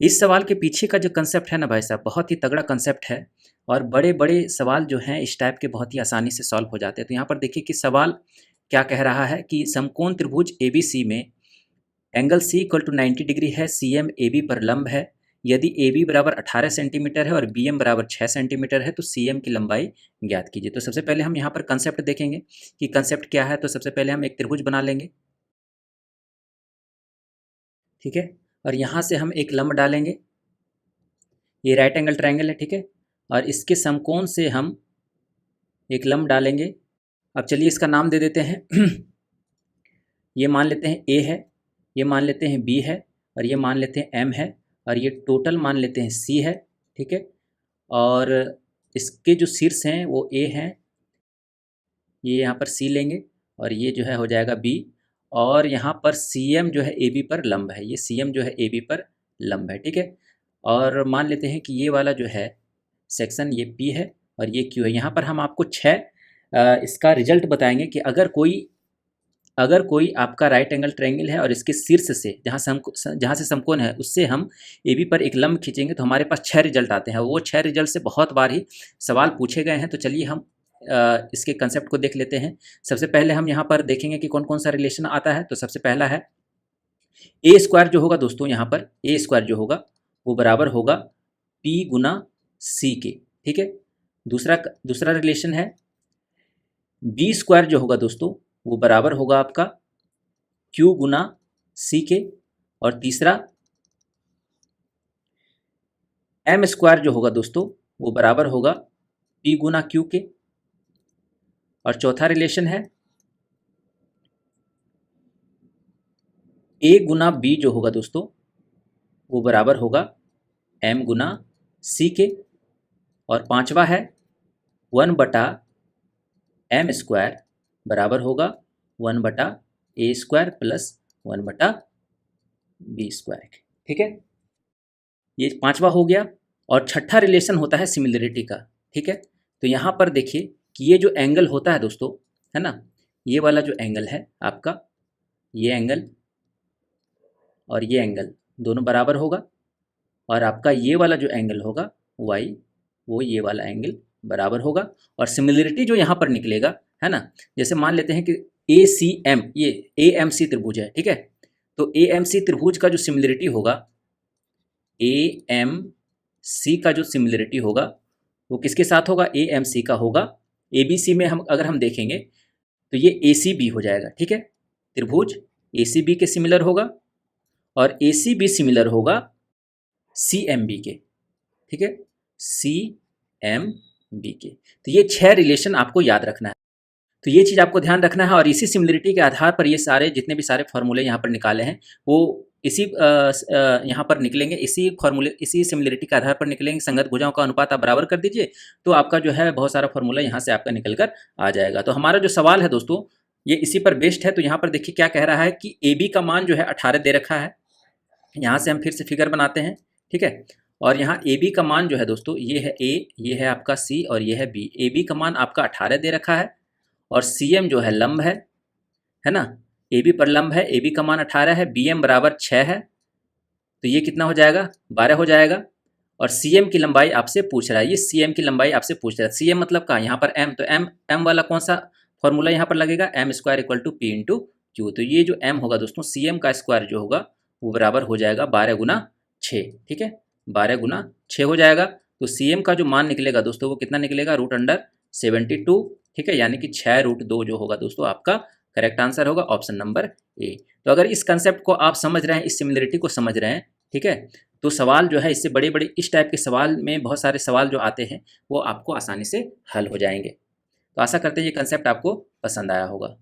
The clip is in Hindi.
इस सवाल के पीछे का जो कंसेप्ट है ना भाई साहब, बहुत ही तगड़ा कंसेप्ट है और बड़े बड़े सवाल जो हैं इस टाइप के बहुत ही आसानी से सॉल्व हो जाते हैं। तो यहाँ पर देखिए कि सवाल क्या कह रहा है कि समकोण त्रिभुज ABC में angle C equal to 90 degree है, CM AB पर लंब है। यदि AB बराबर 18 सेंटीमीटर है और BM बराबर 6 सेंटीमीटर है तो CM की लंबाई ज्ञात कीजिए। तो सबसे पहले हम यहाँ पर कंसेप्ट देखेंगे कि कंसेप्ट क्या है। तो सबसे पहले हम एक त्रिभुज बना लेंगे, ठीक है, और यहाँ से हम एक लंब डालेंगे। ये राइट एंगल ट्रायंगल है, ठीक है, और इसके समकोण से हम एक लंब डालेंगे। अब चलिए इसका नाम दे देते हैं ये मान लेते हैं A है, ये मान लेते हैं B है और ये मान लेते हैं M है और ये टोटल मान लेते हैं C है, ठीक है। और इसके जो शीर्ष हैं वो A हैं, ये यहाँ पर C लेंगे और ये जो है हो जाएगा B, और यहाँ पर CM जो है AB पर लंब है, ये CM जो है AB पर लंब है, ठीक है। और मान लेते हैं कि ये वाला जो है सेक्शन ये P है और ये Q है। यहाँ पर हम आपको 6 इसका रिजल्ट बताएंगे कि अगर कोई आपका राइट एंगल ट्रायंगल है और इसके शीर्ष से जहाँ से समकोण है उससे हम AB पर एक लंब खींचेंगे तो हमारे पास 6 रिजल्ट आते हैं। वो 6 रिजल्ट से बहुत बार ही सवाल पूछे गए हैं। तो चलिए हम इसके कंसेप्ट को देख लेते हैं। सबसे पहले हम यहाँ पर देखेंगे कि कौन कौन सा रिलेशन आता है। तो सबसे पहला है A स्क्वायर जो होगा दोस्तों, यहाँ पर A स्क्वायर जो होगा वो बराबर होगा P गुना C के, ठीक है। दूसरा रिलेशन है B स्क्वायर जो होगा दोस्तों वो बराबर होगा आपका Q गुना C के, और तीसरा M स्क्वायर जो होगा दोस्तों वो बराबर होगा P गुना Q के, और चौथा रिलेशन है A गुना B जो होगा दोस्तों वो बराबर होगा M गुना C के, और पांचवा है 1/m स्क्वायर बराबर होगा 1/a square plus 1/b square, ठीक है। ये पांचवा हो गया। और छठा रिलेशन होता है सिमिलरिटी का, ठीक है। तो यहाँ पर देखिए कि ये जो एंगल होता है दोस्तों, है ना, ये वाला जो एंगल है आपका, ये एंगल और ये एंगल दोनों बराबर होगा, और आपका ये वाला जो एंगल होगा y, वो ये वाला एंगल बराबर होगा। और सिमिलरिटी जो यहाँ पर निकलेगा, है ना, जैसे मान लेते हैं कि ACM, ये AMC त्रिभुज है, ठीक है। तो AMC त्रिभुज का जो सिमिलरिटी होगा, AMC का जो सिमिलरिटी होगा वो किसके साथ होगा, AMC का होगा। ABC में अगर हम देखेंगे तो ये ACB हो जाएगा, ठीक है। त्रिभुज ACB के सिमिलर होगा और ACB सिमिलर होगा CMB के, ठीक है, CMB के। तो ये 6 रिलेशन आपको याद रखना है। तो ये चीज़ आपको ध्यान रखना है, और इसी सिमिलरिटी के आधार पर ये सारे जितने भी सारे फॉर्मूले यहाँ पर निकाले हैं वो इसी यहाँ पर निकलेंगे, इसी फॉर्मूले, इसी सिमिलरिटी के आधार पर निकलेंगे। संगत भुजाओं का अनुपात आप बराबर कर दीजिए तो आपका जो है बहुत सारा फॉर्मूला यहाँ से आपका निकल कर आ जाएगा। तो हमारा जो सवाल है दोस्तों ये इसी पर बेस्ड है। तो यहाँ पर देखिए क्या कह रहा है कि AB का मान जो है 18 दे रखा है। यहाँ से हम फिर से फिगर बनाते हैं, ठीक है। और यहाँ AB का मान जो है दोस्तों, ये है A, ये है आपका C और ये है B। AB का मान आपका 18 दे रखा है और CM जो है लंब है ना, AB पर लंब है, AB का मान 18 है, BM बराबर 6 है, तो ये कितना हो जाएगा, 12 हो जाएगा। और CM की लंबाई आपसे पूछ रहा है, ये CM की लंबाई आपसे पूछ रहा है। CM मतलब कहाँ, यहाँ पर M, तो M वाला कौन सा फॉर्मूला यहाँ पर लगेगा, M square equal to P into Q। तो ये जो M होगा दोस्तों, CM का स्क्वायर जो होगा वो बराबर हो जाएगा 12 गुना 6, ठीक है, 12 गुना 6 हो जाएगा। तो CM का जो मान निकलेगा दोस्तों वो कितना निकलेगा, √72, ठीक है, यानी कि 6√2 जो होगा दोस्तों आपका करेक्ट आंसर होगा, ऑप्शन नंबर A। तो अगर इस कंसेप्ट को आप समझ रहे हैं, इस सिमिलरिटी को समझ रहे हैं, ठीक है, तो सवाल जो है इससे बड़े बड़े इस टाइप के सवाल में बहुत सारे सवाल जो आते हैं वो आपको आसानी से हल हो जाएंगे। तो आशा करते हैं ये कंसेप्ट आपको पसंद आया होगा।